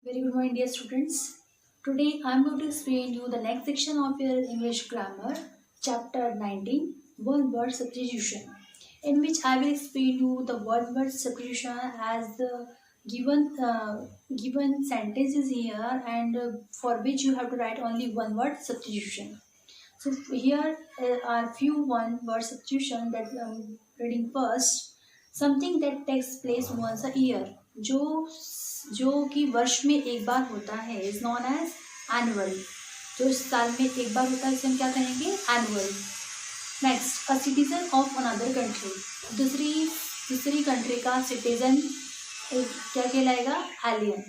Very good morning, dear students. Today I am going to explain you the next section of your English grammar, chapter 19, one word substitution, in which I will explain you the one word substitution as the given sentences here and for which you have to write only one word substitution. So here are few one word substitution that I am reading first. Something that takes place once a year, जो जो कि वर्ष में एक बार होता है, is known as annual. जो साल में एक बार होता है इसे हम क्या कहेंगे? Annual. Next, a citizen of another country. दूसरी कंट्री का सिटीजन क्या कहलाएगा? Alien.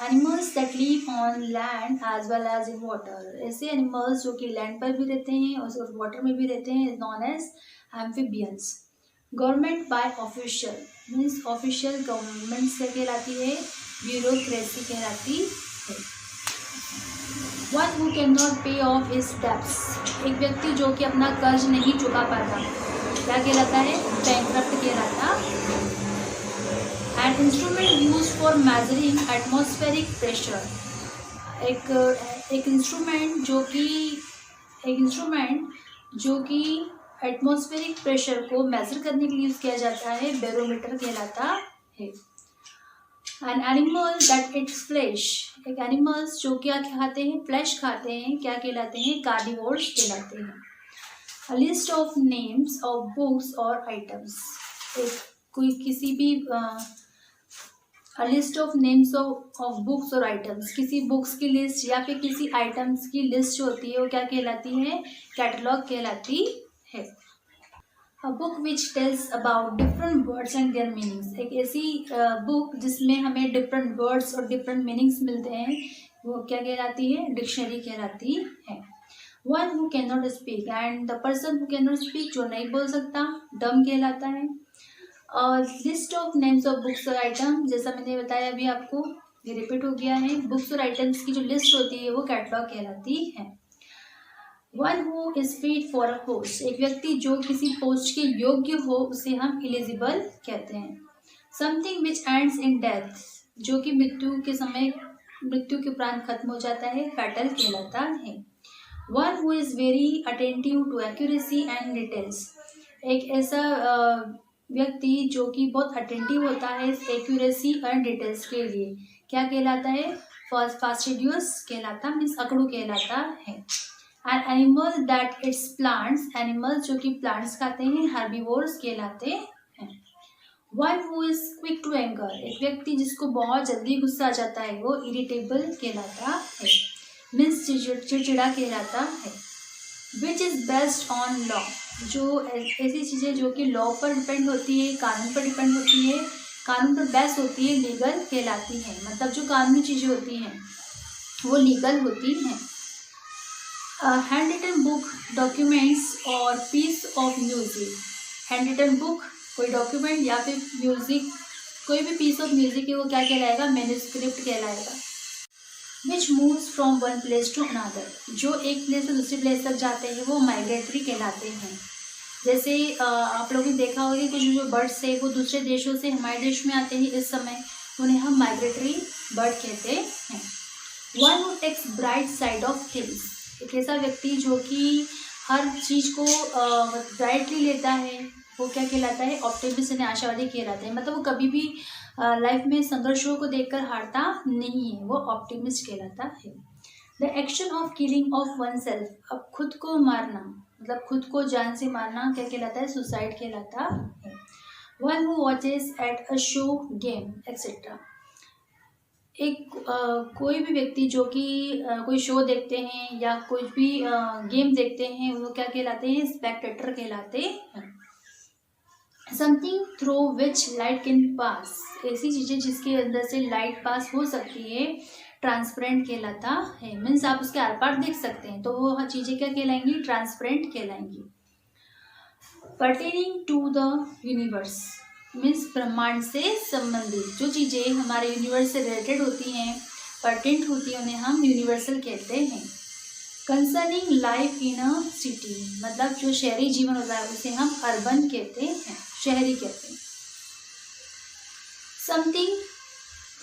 Animals that live on land as well as in water. ऐसे एनिमल्स जो कि लैंड पर भी रहते हैं और वाटर में भी रहते हैं is known as amphibians. Government by official means official government से कहलाती है, ब्यूरोक्रेसी कहलाती है. One who can not pay off his debts. एक व्यक्ति जो कि अपना कर्ज नहीं चुका पाता क्या कहलाता है? बैंकक्रप्ट कहलाता. An instrument use for measuring atmospheric pressure. एक इंस्ट्रूमेंट जो कि एटमॉस्फेरिक प्रेशर को मेजर करने के लिए यूज किया जाता है, बैरोमीटर कहलाता है. An animal that it's flash. एक एनिमल्स जो क्या खाते हैं? फ्लैश खाते हैं, क्या कहलाते हैं? कार्निवोर्स कहलाते हैं. A list of names of books और आइटम्स. कोई किसी भी a list of names of books और आइटम्स, किसी बुक्स की लिस्ट या फिर किसी आइटम्स की लिस्ट जो होती है वो क्या कहलाती है? कैटलॉग कहलाती है. A book which tells about different words and there meanings. एक ऐसी बुक जिसमें हमें डिफरेंट वर्ड्स और डिफरेंट मीनिंग्स मिलते हैं वो क्या कहलाती है? डिक्शनरी कहलाती है. One who can not speak and the person who can not speak, जो नहीं बोल सकता, डम कहलाता है. List of names of books और आइटम, जैसा मैंने बताया अभी आपको, ये रिपीट हो गया है. बुक्स और आइटम्स की जो लिस्ट होती है वो कैटलॉग कहलाती है. One who is fit for a post. एक व्यक्ति जो किसी पोस्ट के योग्य हो उसे हम एलिजिबल कहते हैं. Something which ends in death. जो कि मृत्यु के उपरांत खत्म हो जाता है, फैटल कहलाता है. One who is very attentive to accuracy and details. एक ऐसा व्यक्ति जो कि बहुत अटेंटिव होता है एक्यूरेसी एंड डिटेल्स के लिए, क्या कहलाता है? फास्टिडियस कहलाता, मीन्स अकड़ू कहलाता है. An animal that eats plants. Animals जो कि प्लांट्स खाते हैं, हर्बीवोर्स कहलाते हैं. One who is quick to anger. एक व्यक्ति जिसको बहुत जल्दी गुस्सा आ जाता है वो इरिटेबल कहलाता है, मीन्स चिड़चिड़ा कहलाता है. Which is based on law. जो ऐसी चीज़ें जो कि लॉ पर डिपेंड होती है, कानून पर डिपेंड होती है, कानून पर बेस होती है, लीगल कहलाती है. मतलब जो कानूनी चीज़ें होती हैं वो लीगल होती हैं. हैंड रिटन बुक, डॉक्यूमेंट्स और piece of music. Hand written book कोई डॉक्यूमेंट या फिर म्यूजिक, कोई भी पीस ऑफ म्यूजिक है वो क्या कहलाएगा? मैन्युस्क्रिप्ट कहलाएगा. Which moves from one place to another. जो एक प्लेस से दूसरी प्लेस तक जाते हैं वो माइग्रेटरी कहलाते हैं. जैसे आप लोगों ने देखा होगा कि कुछ जो बर्ड्स है वो दूसरे देशों से हमारे देश में आते हैं इस समय, उन्हें हम माइग्रेटरी बर्ड कहते हैं. One who takes bright side of things. एक ऐसा व्यक्ति जो कि हर चीज़ को ब्राइटली लेता है वो क्या कहलाता है? ऑप्टिमिस्ट यानी आशावादी कहलाते हैं. मतलब वो कभी भी लाइफ में संघर्षों को देखकर हारता नहीं है, वो ऑप्टिमिस्ट कहलाता है. The action of killing of one self. अब खुद को मारना, मतलब खुद को जान से मारना क्या कहलाता है? सुसाइड कहलाता है. One who watches at a show, game etcetera. कोई भी व्यक्ति जो कि कोई शो देखते हैं या कोई भी गेम देखते हैं वो क्या कहलाते हैं? स्पेक्टेटर कहलाते हैं. Something through which light can pass. ऐसी चीज़ें जिसके अंदर से लाइट पास हो सकती है, ट्रांसपेरेंट कहलाता है. मीन्स आप उसके आर पार देख सकते हैं तो वो चीज़ें क्या कहलाएंगी? ट्रांसपेरेंट कहलाएंगी. Pertaining to the universe means ब्रह्मांड से संबंधित जो चीज़ें हमारे यूनिवर्स से रिलेटेड होती हैं, पर्टेंट होती हैं, उन्हें हम यूनिवर्सल कहते हैं. Concerning life in a city. मतलब जो शहरी जीवन होता है उसे हम अर्बन कहते हैं, शहरी कहते हैं. Something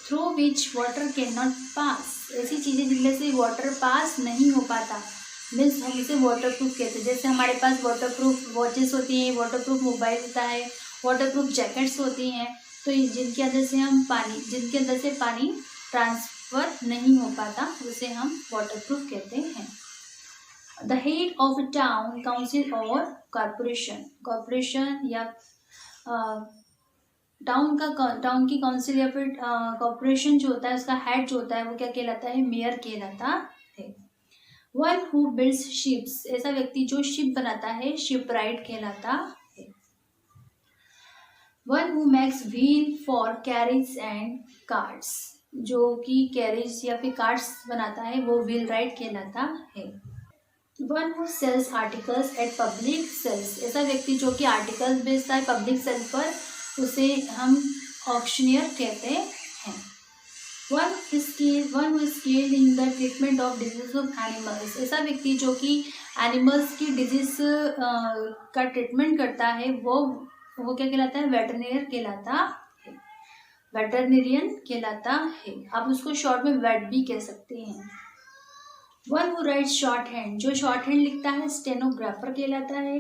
through which water can not pass, ऐसी चीज़ें जिनमें से वाटर पास नहीं हो पाता, मीन्स हम इसे वाटर प्रूफ कहते हैं। जैसे हमारे पास वाटर प्रूफ वॉचेस होती हैं, वाटर प्रूफ मोबाइल होता है, वाटर प्रूफ जैकेट्स होती हैं, तो जिनके अंदर से पानी ट्रांसफर नहीं हो पाता, उसे हम वाटर प्रूफ कहते हैं। The head of a town council और कॉरपोरेशन या टाउन की काउंसिल या फिर कॉरपोरेशन जो होता है, उसका हेड जो होता है वो क्या कहलाता है? मेयर कहलाता है। वन हु बिल्ड्स शिप्स, ऐसा व्यक्ति जो शिप बनाता है, शिपराइट कहलाता है। One who makes wheel for carriage and carts, जो कि कैरेज या फिर कार्ट्स बनाता है, वो व्हील राइट कहलाता है। One who sells articles at public sales, ऐसा व्यक्ति जो कि आर्टिकल्स बेचता है पब्लिक सेल पर, उसे हम ऑक्शनियर कहते हैं। One who skilled in the treatment of disease of animals, ऐसा व्यक्ति जो कि एनिमल्स की डिजीज का ट्रीटमेंट करता है, वो क्या कहलाता है? वेटरनरियन कहलाता है। वेटरनरियन कहलाता है, आप उसको शॉर्ट में वेट भी कह सकते हैं। One who rights short hand, जो शॉर्ट हैंड लिखता है, स्टेनोग्राफर कहलाता है।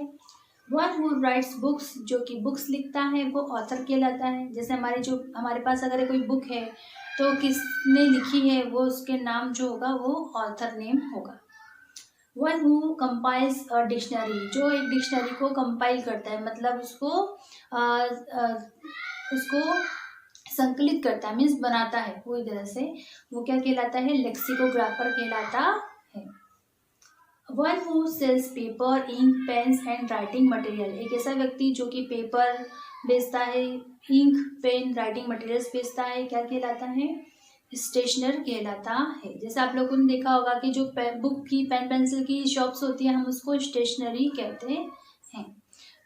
वन हु राइट्स बुक्स, जो कि बुक्स लिखता है, वो ऑथर कहलाता है। जैसे हमारे पास अगर कोई बुक है तो किसने लिखी है, वो उसके नाम जो होगा वो ऑथर नेम होगा। One who compiles a dictionary, जो एक डिक्शनरी को कंपाइल करता है, मतलब उसको संकलित करता है, मीन्स बनाता है पूरी तरह से, वो क्या कहलाता है? लेक्सिकोग्राफर कहलाता है। One who sells paper, ink, pens and writing material, एक ऐसा व्यक्ति जो कि पेपर बेचता है, इंक, पेन, राइटिंग मटेरियल्स बेचता है, क्या कहलाता है? स्टेशनर कहलाता है। जैसे आप लोगों ने देखा होगा कि जो बुक की, पेन पेंसिल की शॉप्स होती है, हम उसको स्टेशनरी कहते हैं।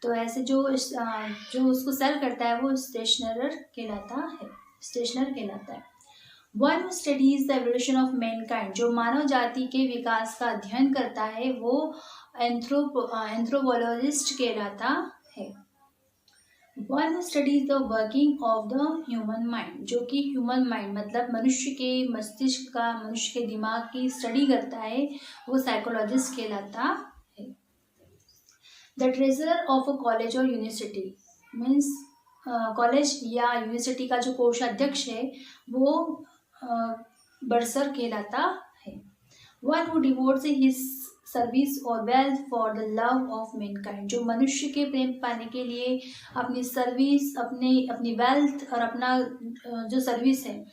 तो ऐसे जो उसको सेल करता है, वो स्टेशनर कहलाता है। One who studies the evolution of mankind, जो मानव जाति के विकास का अध्ययन करता है, वो एंथ्रोपोलॉजिस्ट कहलाता है। One who studies the working of the human mind, जो कि ह्यूमन माइंड मतलब मनुष्य के मस्तिष्क का, मनुष्य के दिमाग की स्टडी करता है, वो साइकोलॉजिस्ट कहलाता है। The treasurer of a college और यूनिवर्सिटी, मीन्स कॉलेज या यूनिवर्सिटी का जो कोषाध्यक्ष है, वो बर्सर कहलाता है। One who devotes his service और wealth for the love of mankind, जो मनुष्य के प्रेम पाने के लिए अपनी सर्विस, अपनी वेल्थ और अपना जो सर्विस है,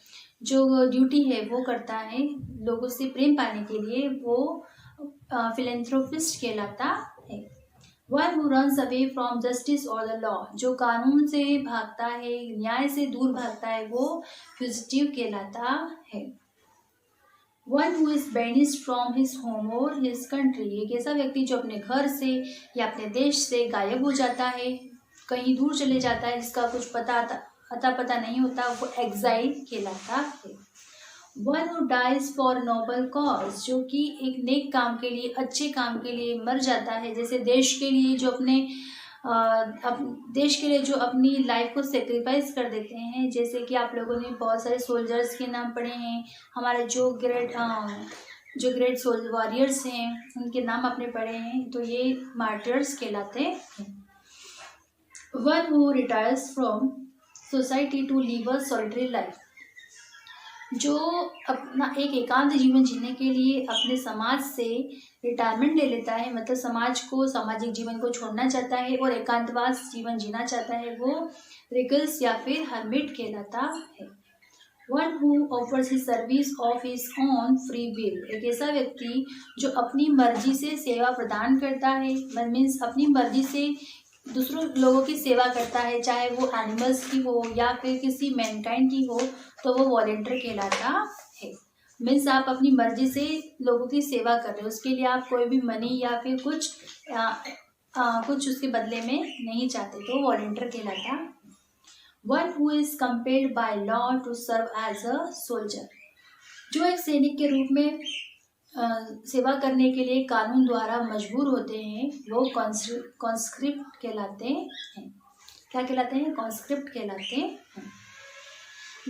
जो ड्यूटी है, वो करता है लोगों से प्रेम पाने के लिए, वो फिलेंथ्रोपिस्ट कहलाता है। One who runs away from justice और द लॉ, जो कानून से भागता है, न्याय से दूर भागता है, वो फ्यूजिटिव कहलाता है। One who is banished from his home और हिज कंट्री, एक ऐसा व्यक्ति जो अपने घर से या अपने देश से गायब हो जाता है, कहीं दूर चले जाता है, जिसका कुछ अता पता नहीं होता, वो एग्जाइल कहलाता है। One who dies for noble cause, जो कि एक नेक काम के लिए, अच्छे काम के लिए मर जाता है, जैसे देश के लिए जो अपनी लाइफ को सेक्रीफाइस कर देते हैं। जैसे कि आप लोगों ने बहुत सारे सोल्जर्स के नाम पढ़े हैं, हमारे जो ग्रेट वॉरियर्स हैं, उनके नाम आपने पढ़े हैं, तो ये मार्टियर्स कहलाते हैं। One who retires from society to live a solitary life, जो अपना एक एकांत जीवन जीने के लिए अपने समाज से रिटायरमेंट ले लेता है, मतलब सामाजिक जीवन को छोड़ना चाहता है और एकांतवास जीवन जीना चाहता है, वो रिकल्स या फिर हर्मिट कहलाता है। One who offers his service of his own free will, एक ऐसा व्यक्ति जो अपनी मर्जी से सेवा प्रदान करता है, मीन्स अपनी मर्जी से दूसरों लोगों की सेवा करता है, चाहे वो एनिमल्स की हो या फिर किसी मैनकाइंड की हो, तो वो वॉलंटियर कहलाता है। मीन्स आप अपनी मर्जी से लोगों की सेवा कर रहे हो, उसके लिए आप कोई भी मनी या फिर कुछ उसके बदले में नहीं चाहते, तो वॉलंटियर कहलाता। One who is compelled by law to serve as a soldier, जो एक सैनिक के रूप में सेवा करने के लिए कानून द्वारा मजबूर होते हैं, वो कॉन्स्क्रिप्ट कहलाते हैं। क्या कहलाते हैं? कॉन्स्क्रिप्ट कहलाते हैं।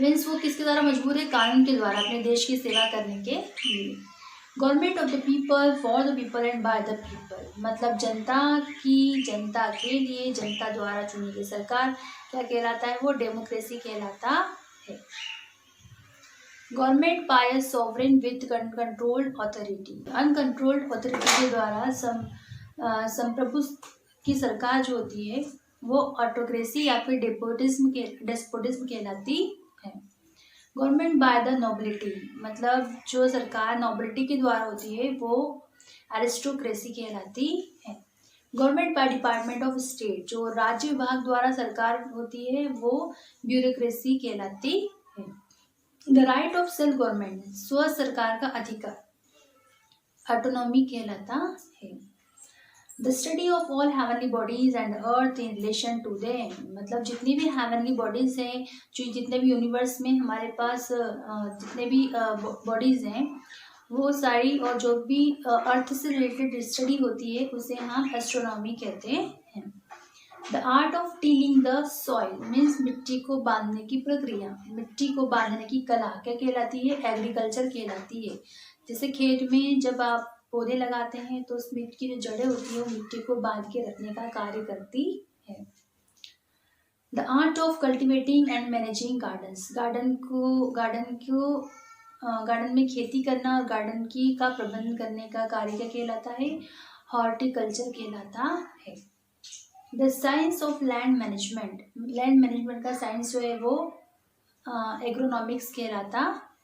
मीन्स वो किसके द्वारा मजबूर है, कानून के द्वारा अपने देश की सेवा करने के लिए। Government of the people, for the people and by the people, मतलब जनता की, जनता के लिए, जनता द्वारा चुनी गई सरकार क्या कहलाता है, वो डेमोक्रेसी कहलाता है। Government by a sovereign with controlled authority, uncontrolled authority के द्वारा संप्रभु की सरकार जो होती है वो ऑटोक्रेसी या फिर डेस्पोटिज्म कहलाती है। गवर्नमेंट बाय द नोबिलिटी, मतलब जो सरकार नोबिलिटी के द्वारा होती है वो एरिस्टोक्रेसी कहलाती है। Government by department of state, जो राज्य विभाग द्वारा सरकार होती है वो ब्यूरोक्रेसी कहलाती है। The right of self government, स्व सरकार का अधिकार, ऑटोनॉमी कहलाता है। The study of all heavenly bodies and earth in relation to them, मतलब जितनी भी हेवनली बॉडीज हैं, जो जितने भी यूनिवर्स में हमारे पास जितने भी बॉडीज हैं वो सारी, और जो भी अर्थ से रिलेटेड स्टडी होती है उसे हम एस्ट्रोनॉमी कहते हैं। The art of tilling the soil means मिट्टी को बांधने की प्रक्रिया, मिट्टी को बांधने की कला क्या कहलाती है, एग्रीकल्चर कहलाती है। जैसे खेत में जब आप पौधे लगाते हैं तो उस मिट्टी की जो जड़ें होती है वो मिट्टी को बांध के रखने का कार्य करती है। The art of cultivating and managing gardens, garden में खेती करना और गार्डन की का प्रबंधन करने का कार्य क्या कहलाता है, हॉर्टिकल्चर कहलाता है। The science of land management, land management का साइंस जो है वो एग्रोनॉमिक्स कहलाता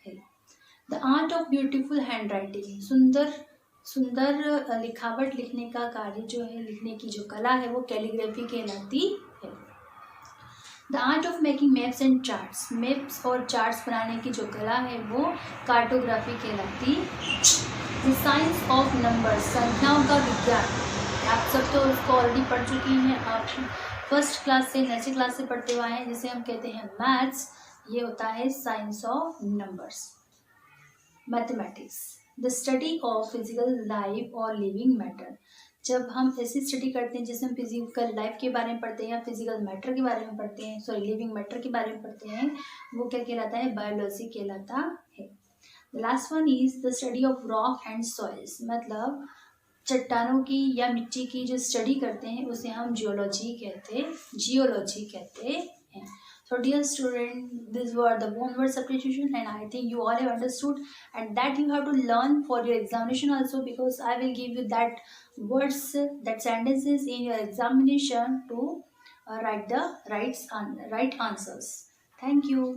है। The art of beautiful hand writing, सुंदर लिखावट लिखने का कार्य जो है, लिखने की जो कला है वो कैलीग्राफी कहलाती है। The art of making maps and charts, maps और चार्ट्स बनाने की जो कला है वो कार्टोग्राफी कहलाती है। द साइंस ऑफ नंबर्स, संख्याओं का विज्ञान, आप सब तो उसको ऑलरेडी पढ़ चुकी हैं, आप फर्स्ट क्लास से नेक्स्ट क्लास से पढ़ते हुए हैं, जिसे हम कहते हैं मैथ्स, ये होता है science of numbers. Mathematics, the study of physical life और लिविंग मैटर, जब हम ऐसी स्टडी करते हैं जिसमें फिजिकल लाइफ के बारे में पढ़ते हैं या फिजिकल मैटर के बारे में पढ़ते हैं, सॉरी लिविंग मैटर के बारे में पढ़ते हैं, वो क्या कहलाता है, बायोलॉजी कहलाता है। The last one is the study of rock and soils, मतलब चट्टानों की या मिट्टी की जो स्टडी करते हैं उसे हम जियोलॉजी कहते हैं। So dear student, these were the one word substitution, and I think you all have understood, and that you have to learn for your examination also, because I will give you that words, that sentences in your examination to write the right answers. Thank you.